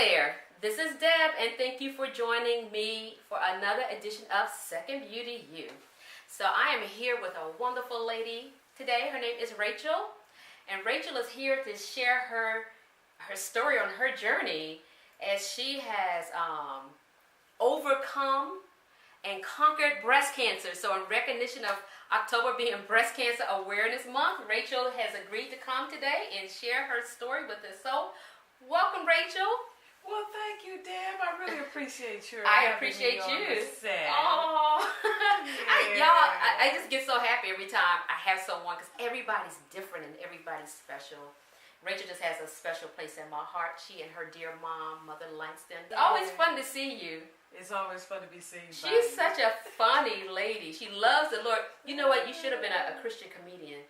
there, this is Deb, and thank you for joining me for another edition of Second Beauty You. So I am here with a wonderful lady today. Her name is Rachel, and Rachel is here to share her story on her journey as she has overcome and conquered breast cancer. So in recognition of October being Breast Cancer Awareness Month, Rachel has agreed to come today and share her story with us. So welcome, Rachel. Well, thank you, Deb. I really appreciate you. I appreciate you. Oh, yeah. I just get so happy every time I have someone, because everybody's different and everybody's special. Rachel just has a special place in my heart. She and her dear mom, Mother Langston. It's always fun to see you. It's always fun to be seen. She's such a funny lady. She loves the Lord. You know what? You should have been a Christian comedian.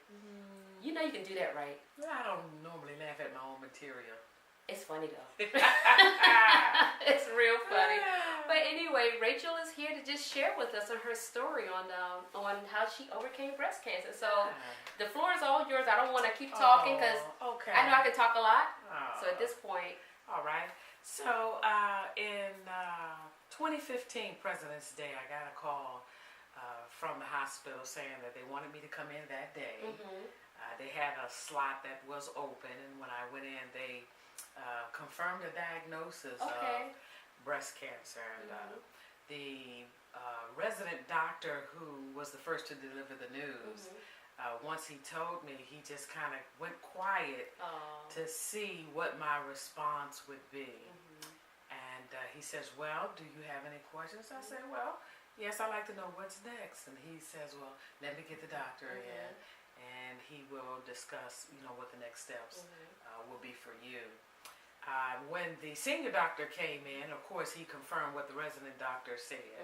You know you can do that, right? I don't normally laugh at my own material. It's funny though. It's real funny. But anyway, Rachel is here to just share with us her story on how she overcame breast cancer. So the floor is all yours. I don't want to keep talking because I know I can talk a lot. So at this point. All right. So in 2015, President's Day, I got a call from the hospital saying that they wanted me to come in that day. They had a slot that was open, and when I went in, they confirmed a diagnosis of breast cancer. And the resident doctor who was the first to deliver the news, once he told me, he just kind of went quiet to see what my response would be. And he says, well, do you have any questions? I said, well, yes, I'd like to know what's next. And he says, well, let me get the doctor in, and he will discuss, what the next steps will be for you. When the senior doctor came in, of course, he confirmed what the resident doctor said,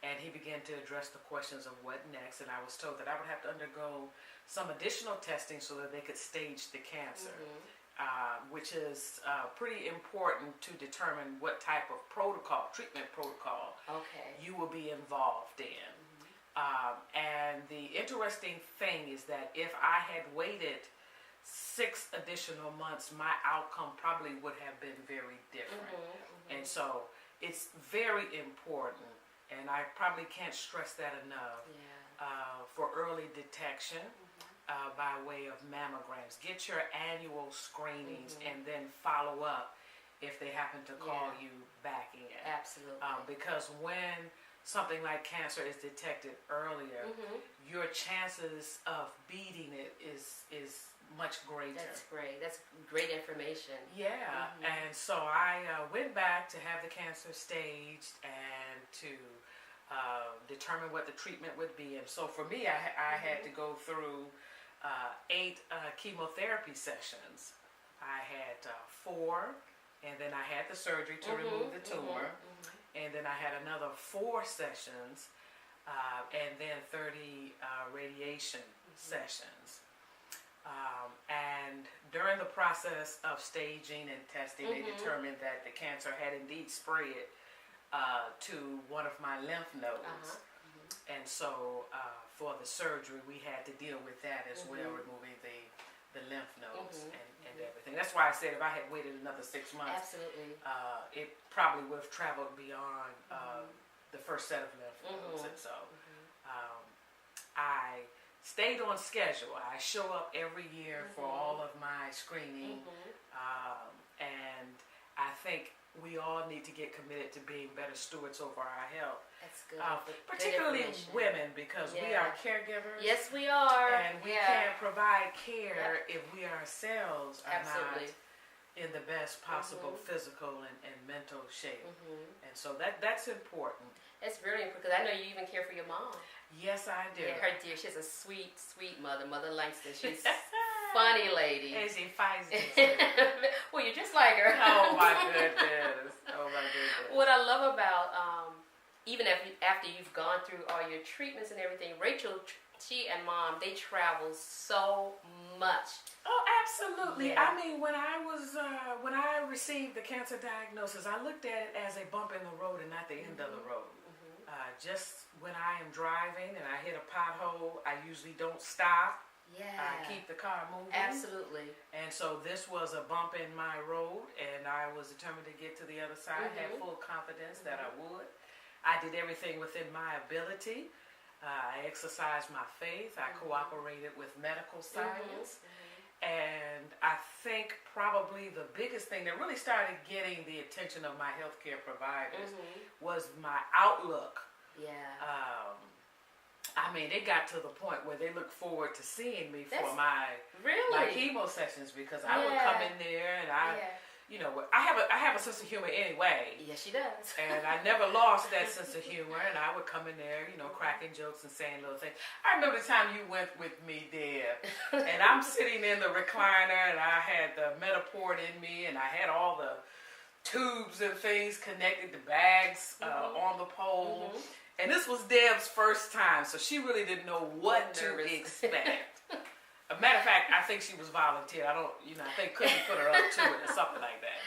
and he began to address the questions of what next, and I was told that I would have to undergo some additional testing so that they could stage the cancer, which is pretty important to determine what type of treatment protocol you will be involved in. And the interesting thing is that if I had waited 6 additional months, my outcome probably would have been very different. And so it's very important, and I probably can't stress that enough, for early detection by way of mammograms. Get your annual screenings and then follow up if they happen to call you back in. Absolutely. Because when something like cancer is detected earlier, your chances of beating it is much greater. That's great. That's great information. Yeah, and so I went back to have the cancer staged and to determine what the treatment would be. And so for me, I had to go through 8 chemotherapy sessions. I had 4, and then I had the surgery to remove the tumor. And then I had another 4 sessions, and then 30 radiation sessions. And during the process of staging and testing, they determined that the cancer had indeed spread to one of my lymph nodes. And so for the surgery, we had to deal with that as well, removing the lymph nodes and everything. That's why I said if I had waited another 6 months, it probably would have traveled beyond the first set of lymph nodes. And so I stayed on schedule. I show up every year for all of my screening, and I think we all need to get committed to being better stewards over our health. That's good. Particularly women, because we are caregivers. Yes, we are. And we can't provide care if we ourselves are not in the best possible physical and mental shape. And so that's important. It's very important, because I know you even care for your mom. Yes, I do. Yeah, her dear. She has a sweet, sweet mother, Mother Langston. She's funny lady. Is she feisty? Well, you're just like her. Oh my goodness. Oh my goodness. What I love about, even after you've gone through all your treatments and everything, Rachel, she and Mom, they travel so much. Oh, absolutely. I mean, when I received the cancer diagnosis, I looked at it as a bump in the road and not the end of the road. Just when I am driving and I hit a pothole, I usually don't stop. Yeah. keep the car moving. Absolutely. And so this was a bump in my road, and I was determined to get to the other side. I had full confidence that I would. I did everything within my ability. I exercised my faith. I cooperated with medical science. And I think probably the biggest thing that really started getting the attention of my healthcare providers was my outlook. Yeah. I mean, it got to the point where they looked forward to seeing me for my Really? chemo sessions, because I would come in there and I have a sense of humor anyway. Yes, she does. And I never lost that sense of humor, and I would come in there, cracking jokes and saying little things. I remember the time you went with me, Deb, and I'm sitting in the recliner, and I had the Metaport in me, and I had all the tubes and things connected to bags on the pole. And this was Deb's first time, so she really didn't know what to expect. A matter of fact, I think she was volunteered. I think couldn't put her up to it or something like that.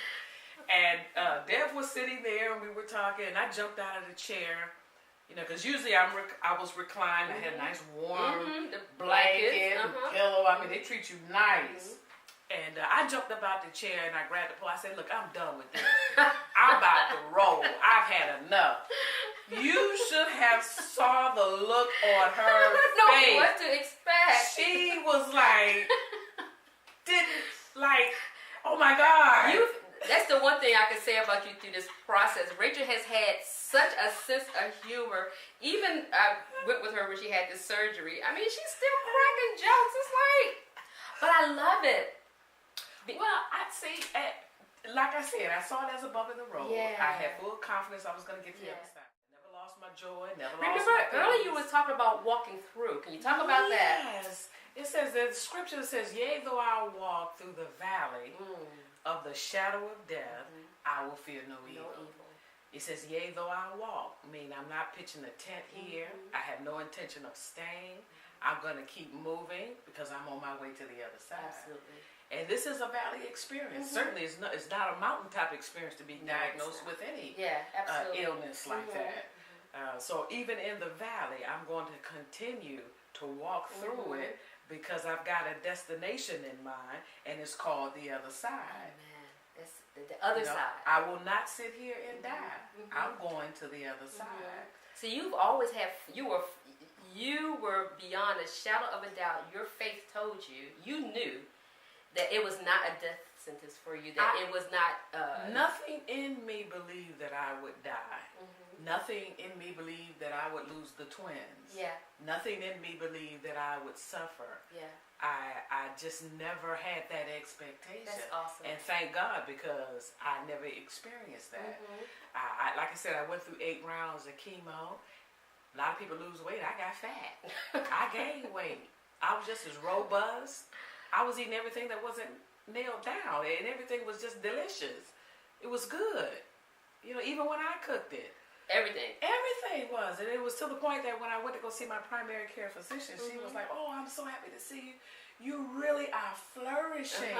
And Deb was sitting there, and we were talking, and I jumped out of the chair, because usually I was reclined. I had a nice warm blanket, pillow. I mean, they treat you nice. And I jumped up out the chair, and I grabbed the pole. I said, look, I'm done with this. I'm about to roll. I've had enough. You should have saw the look on her face. What to expect. She was like, oh my God. That's the one thing I can say about you through this process. Rachel has had such a sense of humor. Even I went with her when she had this surgery. I mean, she's still cracking jokes. It's like, but I love it. Well, I see, like I said, I saw it as a bump in the road. Yeah. I had full confidence I was going to get to the other side. Never lost my joy, never lost Remember, my peace. earlier you was talking about walking through. Can you talk about that? Yes. It says, the scripture says, yea, though I walk through the valley of the shadow of death, I will fear no evil. It says, yea, though I walk. I mean, I'm not pitching a tent here. I have no intention of staying. I'm going to keep moving because I'm on my way to the other side. Absolutely. And this is a valley experience. Certainly, it's not a mountaintop experience to be diagnosed with any illness like that. So even in the valley, I'm going to continue to walk through it because I've got a destination in mind, and it's called the other side. Man, that's the other side. I will not sit here and die. I'm going to the other side. So you've always had, you were beyond a shadow of a doubt. Your faith told you, you knew that it was not a death sentence for you, that it was not... Nothing in me believed that I would die. Nothing in me believed that I would lose the twins. Yeah. Nothing in me believed that I would suffer. Yeah. I just never had that expectation. That's awesome. And thank God, because I never experienced that. Like I said, I went through 8 rounds of chemo. A lot of people lose weight. I got fat. I gained weight. I was just as robust. I was eating everything that wasn't nailed down, and everything was just delicious. It was good. Even when I cooked it. Everything was. And it was to the point that when I went to go see my primary care physician, she was like, oh, I'm so happy to see you. You really are flourishing.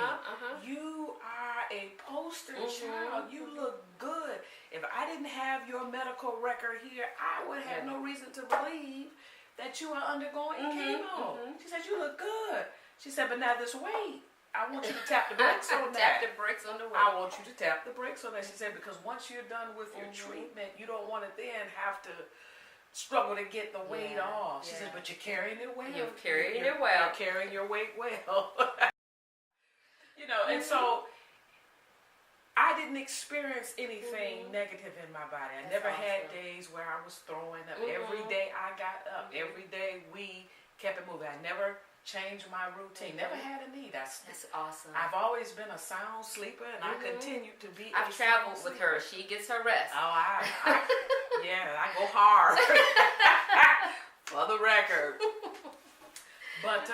You are a poster child. You look good. If I didn't have your medical record here, I would have no reason to believe that you are undergoing chemo. She said, you look good. She said, but now this weight, I want you to tap the brakes on that. Tap the brakes on the weight. I want you to tap the brakes on that. She said, because once you're done with your treatment, you don't want to then have to struggle to get the weight off. She said, but you're carrying it well. You're carrying it well. You're carrying your weight well. And so I didn't experience anything negative in my body. I never had days where I was throwing up. Every day I got up. Every day we kept it moving. I never changed my routine. Never had a need. That's awesome. I've always been a sound sleeper, and I continue to be. I've traveled with her. She gets her rest. Oh, I go hard for the record. But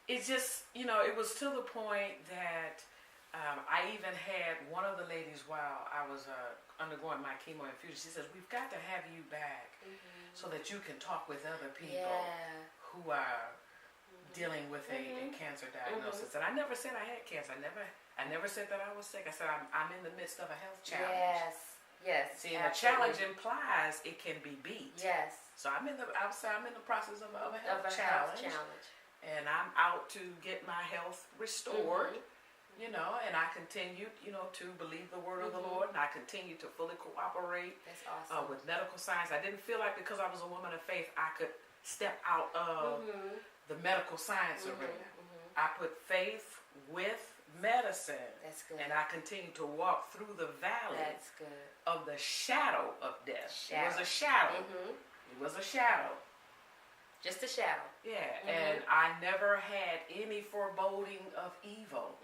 it just, it was to the point that I even had one of the ladies while I was undergoing my chemo infusion. She says, "We've got to have you back so that you can talk with other people who are dealing with a cancer diagnosis." And I never said I had cancer. I never said that I was sick. I said I'm in the midst of a health challenge. Yes. See, and a challenge implies it can be beat. Yes. So I'm in the process of a health challenge. and I'm out to get my health restored. Mm-hmm. You know, and I continue, you know, to believe the word of the Lord, and I continue to fully cooperate That's awesome. with medical science. I didn't feel like because I was a woman of faith, I could step out of the medical science arena. I put faith with medicine. That's good. And I continue to walk through the valley That's good. of the shadow of death. Shadow. It was a shadow. It was a shadow. Just a shadow. Yeah, and I never had any foreboding of evil.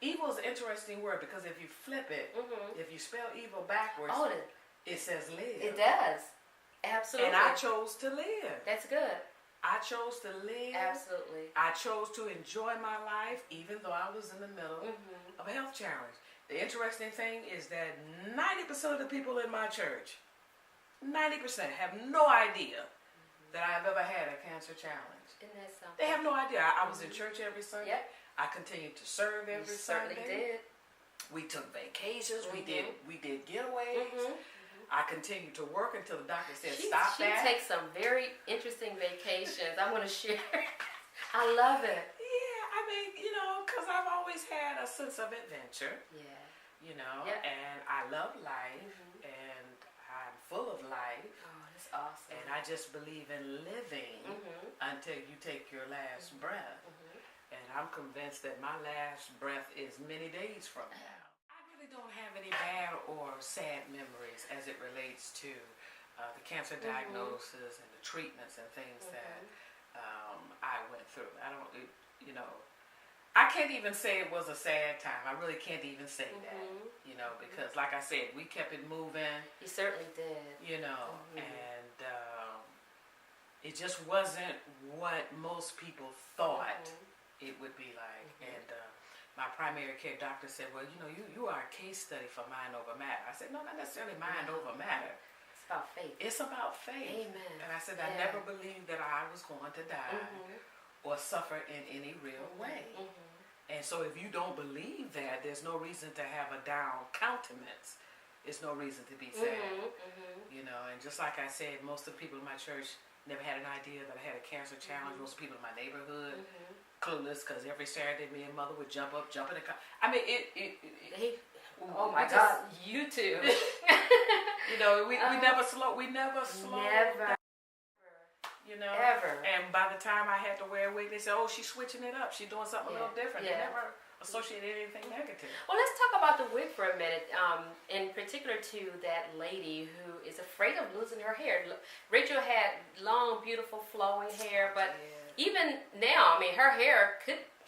Evil is an interesting word because if you flip it, if you spell evil backwards, it says live. It does. Absolutely. And I chose to live. That's good. I chose to live. Absolutely. I chose to enjoy my life even though I was in the middle of a health challenge. The interesting thing is that 90% of the people in my church, 90% have no idea that I've ever had a cancer challenge. Isn't that something? They have no idea. I was in church every Sunday. Yep. I continued to serve every You certainly Sunday. did. We took vacations. We did getaways. I continued to work until the doctor said, "Stop she that." takes some very interesting vacations. I want to share. I love it. Yeah, I mean, you know, because I've always had a sense of adventure. Yeah. You know, Yep. and I love life, and I'm full of life. Oh, that's awesome. And I just believe in living until you take your last breath. And I'm convinced that my last breath is many days from now. I really don't have any bad or sad memories as it relates to the cancer diagnosis and the treatments and things that I went through. I don't, you know, I can't even say it was a sad time. I really can't even say that, you know, because like I said, we kept it moving. You certainly did. You know, and it just wasn't what most people thought it would be like. And my primary care doctor said, "Well, you know, you are a case study for mind over matter." I said, "No, not necessarily mind over matter. It's about faith. It's about faith." Amen. And I said, "I never believed that I was going to die or suffer in any real way." And so if you don't believe that, there's no reason to have a down countenance. There's no reason to be sad. You know, and just like I said, most of the people in my church never had an idea that I had a cancer challenge. Most people in my neighborhood, clueless, because every Saturday me and mother would jump in the car. I mean, oh my God, you too. You know, we never slow. Never. You know, Ever. And by the time I had to wear a wig, they said, "Oh, she's switching it up. She's doing something a little different." They never associated anything negative. Well, let's talk about the wig for a minute. In particular, to that lady who is afraid of losing her hair. Rachel had long, beautiful, flowing hair, but even now, I mean, her hair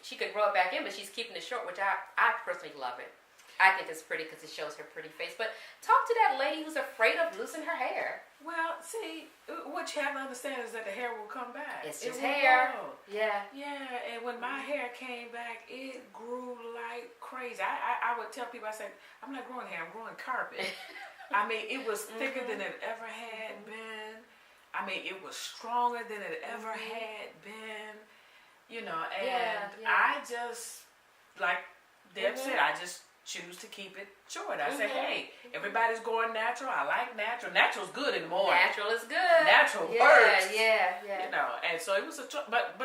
she could grow it back in, but she's keeping it short, which I personally love it. I think it's pretty because it shows her pretty face. But talk to that lady who's afraid of losing her hair. Well, see, what you have to understand is that the hair will come back. It's just hair. Grow. Yeah. Yeah, and when my hair came back, it grew like crazy. I would tell people, I said, "I'm not growing hair, I'm growing carpet." I mean, it was thicker than it ever had been. I mean, it was stronger than it ever had been. You know, and I just, like Deb said, I just choose to keep it short. I say, "Hey, everybody's going natural. I like natural. Natural's good in the morning. Natural is good. Natural works. Yeah. You know." And so it was a choice. But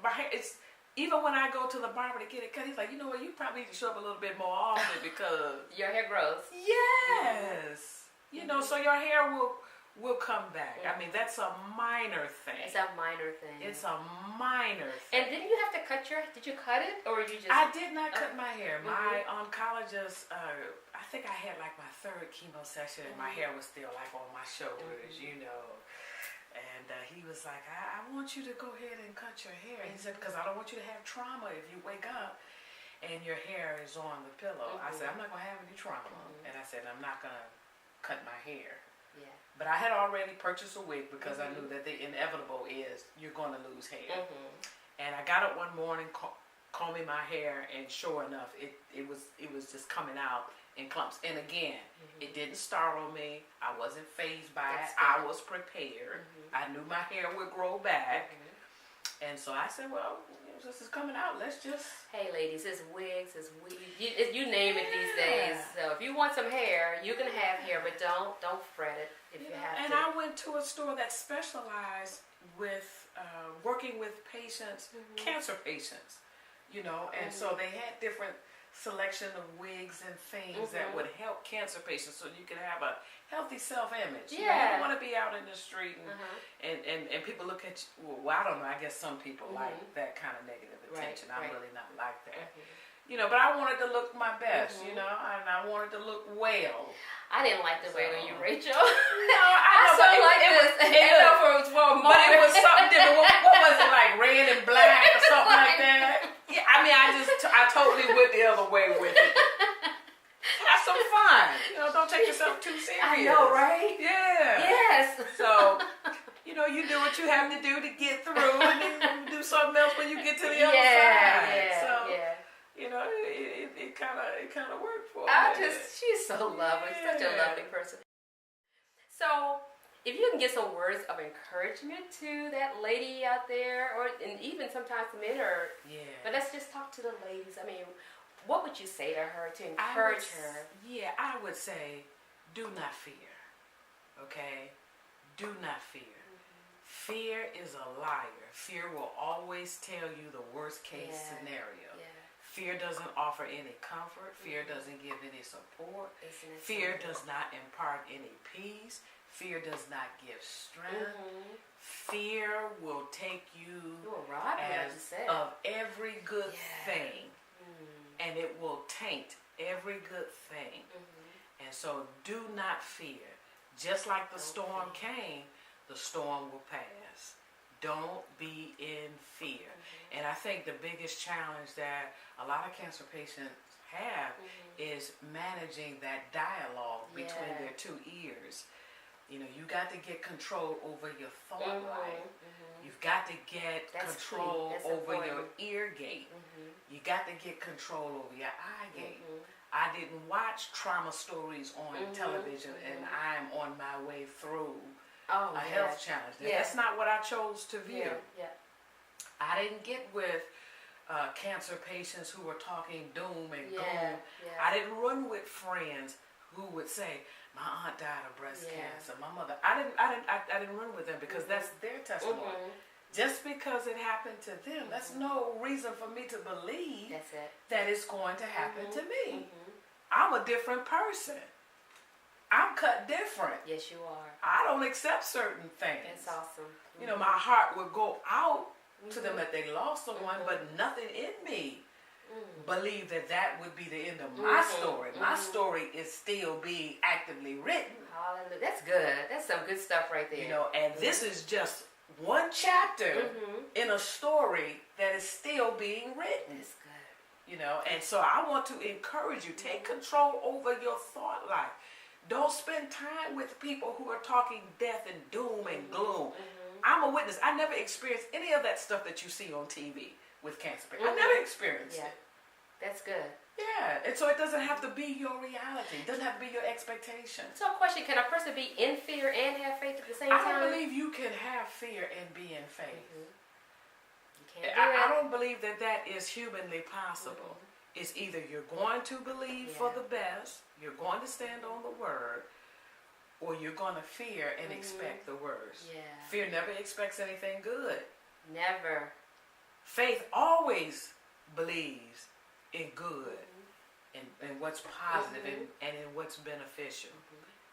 my hair, it's even when I go to the barber to get it cut, he's like, "You know what? You probably need to show up a little bit more often because your hair grows." Yes. You know, so your hair will come back. I mean, that's a minor thing. It's a minor thing. It's a minor thing. And didn't you have to did you cut it or you just? I did not cut my hair. My oncologist, I think I had like my third chemo session and my hair was still like on my shoulders, you know. And he was like, I want you to go ahead and cut your hair. He said, because I don't want you to have trauma if you wake up and your hair is on the pillow. I said, I'm not going to have any trauma. And I said, I'm not going to cut my hair. Yeah. But I had already purchased a wig because I knew that the inevitable is you're going to lose hair. And I got up one morning combing my hair, and sure enough, it was just coming out in clumps. And again, it didn't startle me. I wasn't fazed by it. I was prepared. I knew my hair would grow back. And so I said, well, this is coming out. Let's just... Hey, ladies, it's wigs, it's weaves. You name it these days. So if you want some hair, you can have hair, but don't fret it if you have and to. I went to a store that specialized with working with patients, cancer patients, you know, and so they had different selection of wigs and things that would help cancer patients so you can have a healthy self-image. You know, you don't want to be out in the street and people look at you. Well, I don't know. I guess some people like that kind of negative attention. I'm really not like that. You know, but I wanted to look my best, you know, and I wanted to look well. I didn't like the way on you, Rachel. No, I know. So like this. For a moment. But it was something different. What was it, like red and black or something like that? Yeah, I mean, I totally went the other way with it. Have some fun. You know, don't take yourself too serious. I know, right? Yeah. Yes. So, you know, you do what you have to do to get through, and then you do something else when you get to the other side. So, you know, it kind of worked for me. She's so lovely, such a lovely person. So, if you can get some words of encouragement to that lady out there, and even sometimes the men are, but let's just talk to the ladies. I mean, what would you say to her to encourage her? Yeah, I would say, do not fear, okay? Do not fear. Fear is a liar. Fear will always tell you the worst case scenario. Fear doesn't offer any comfort. Fear doesn't give any support. Fear does not impart any peace. Fear does not give strength. Fear will take you of every good thing, and it will taint every good thing. And so do not fear. Just like the storm came, the storm will pass. Don't be in fear. And I think the biggest challenge that a lot of cancer patients have is managing that dialogue between their two ears. You know, you got to get control over your thought life. You've got to get control over your ear gate. You got to get control over your eye gate. I didn't watch trauma stories on television, and I'm on my way through a health challenge. That's not what I chose to view. I didn't get with cancer patients who were talking doom and gloom. I didn't run with friends who would say, "My aunt died of breast cancer. My mother." I didn't run with them because that's their testimony. Just because it happened to them, that's no reason for me to believe that it's going to happen to me. I'm a different person. I'm cut different. Yes, you are. I don't accept certain things. That's awesome. You know, my heart would go out to them that they lost someone, but nothing in me believed that would be the end of my story. My story is still being actively written. Hallelujah. That's good. That's some good stuff right there. You know, and this is just one chapter in a story that is still being written. That's good. You know, and so I want to encourage you, take control over your thought life. Don't spend time with people who are talking death and doom and gloom. I'm a witness. I never experienced any of that stuff that you see on TV with cancer patients. I never experienced it. That's good. Yeah, and so it doesn't have to be your reality. It doesn't have to be your expectation. So a question, can a person be in fear and have faith at the same I time? don't believe you can have fear and be in faith. You can't do I don't believe that is humanly possible. It's either you're going to believe for the best, you're going to stand on the word, or you're going to fear and expect the worst. Fear never expects anything good. Never. Faith always believes in good and what's positive and in what's beneficial.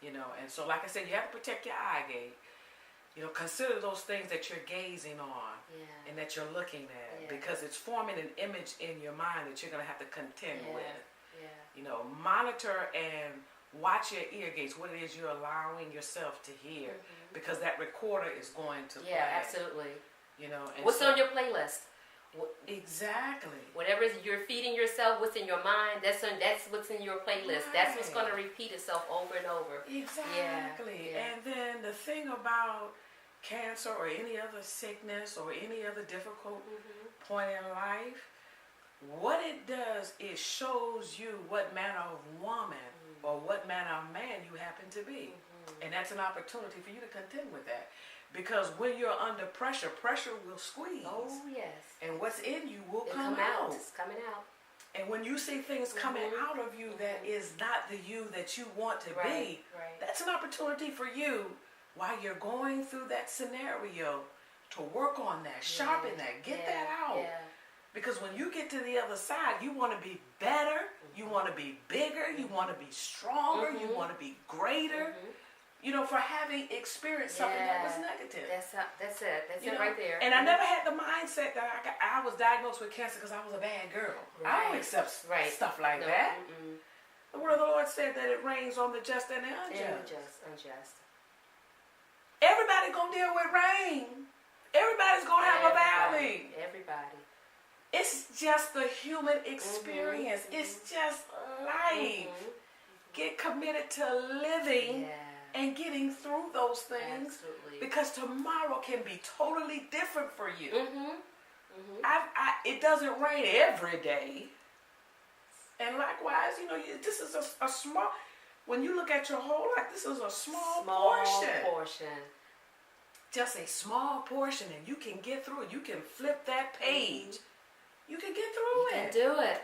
You know, and so like I said, you have to protect your eye gate. You know, consider those things that you're gazing on and that you're looking at because it's forming an image in your mind that you're going to have to contend with. You know, monitor and watch your ear gates, what it is you're allowing yourself to hear because that recorder is going to play. Absolutely. You know, and what's on your playlist? Exactly. Whatever you're feeding yourself, what's in your mind, that's what's in your playlist. That's what's going to repeat itself over and over. Exactly. And then the thing about cancer or any other sickness or any other difficult point in life, what it does is shows you what manner of woman or what manner of man you happen to be. And that's an opportunity for you to contend with that. Because when you're under pressure, pressure will squeeze. Oh, yes. And what's in you will come out. It's coming out. And when you see things coming out of you that is not the you that you want to be, that's an opportunity for you while you're going through that scenario to work on that, sharpen that, get that out. Yeah. Because when you get to the other side, you want to be better, you want to be bigger, you want to be stronger, you want to be greater. You know, for having experienced something that was negative. That's it. That's You it know? right there. And I never had the mindset that I was diagnosed with cancer because I was a bad girl. I don't accept stuff like that. The word of the Lord said that it rains on the just and the Unjust. Everybody gonna deal with rain. Everybody's gonna have a valley. Everybody. It's just the human experience. It's just life. Get committed to living and getting through those things. Absolutely. Because tomorrow can be totally different for you. It doesn't rain every day. And likewise, you know, this is a small, when you look at your whole life, this is a small portion. Just a small portion, and you can get through it. You can flip that page. You can get through it. You can do it.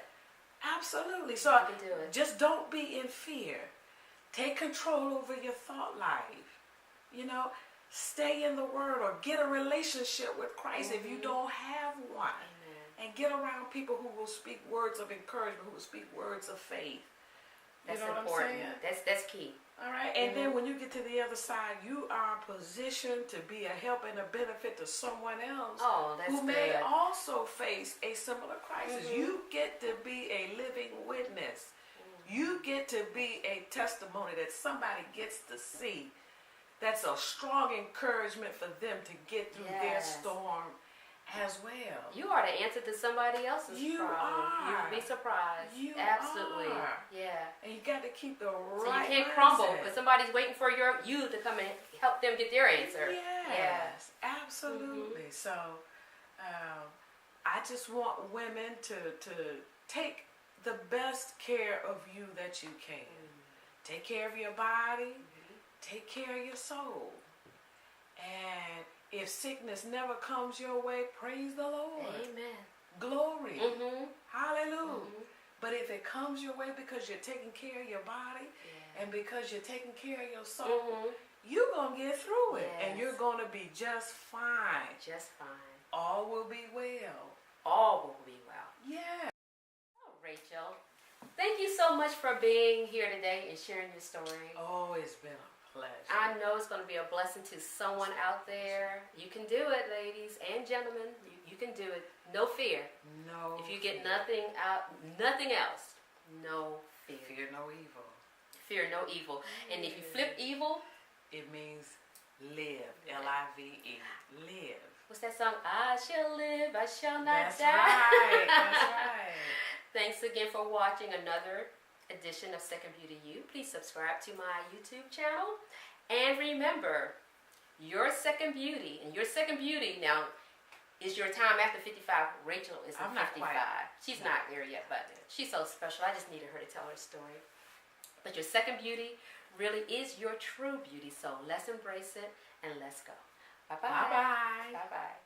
Absolutely. So You can do it. just don't be in fear. Take control over your thought life. You know, stay in the Word or get a relationship with Christ if you don't have one. Amen. And get around people who will speak words of encouragement, who will speak words of faith. That's you know important. what I'm saying? That's key. All right. And then when you get to the other side, you are positioned to be a help and a benefit to someone else who may also face a similar crisis. You get to be a living witness. You get to be a testimony that somebody gets to see. That's a strong encouragement for them to get through their storm as well. You are the answer to somebody else's problem. Are. You'd be surprised. You Absolutely. are. Yeah. And you got to keep the So right you can't crumble mindset. because somebody's waiting for you to come and help them get their answer. Yes, absolutely. So I just want women to take the best care of you that you can. Take care of your body. Take care of your soul. And if sickness never comes your way, praise the Lord. Amen. Glory. Hallelujah. But if it comes your way because you're taking care of your body and because you're taking care of your soul, you're going to get through it. And you're going to be just fine. Just fine. All will be well. All will be well. Yeah. Oh, Rachel, thank you so much for being here today and sharing your story. Oh, it's been a pleasure. I know it's going to be a blessing to someone out there. You can do it, ladies and gentlemen. You can do it. No fear. No. If you get nothing else, no fear. Fear no evil. Fear no evil. And if you flip evil, it means live. L-I-V-E. Live. What's that song? I shall live, I shall not That's die. right. That's right. Thanks again for watching another edition of Second Beauty You. Please subscribe to my YouTube channel. And remember, your second beauty, and your second beauty now is your time after 55. Rachel is at 55. She's not there yet, but she's so special. I just needed her to tell her story. But your second beauty really is your true beauty. So let's embrace it and let's go. Bye-bye. Bye-bye. Bye-bye.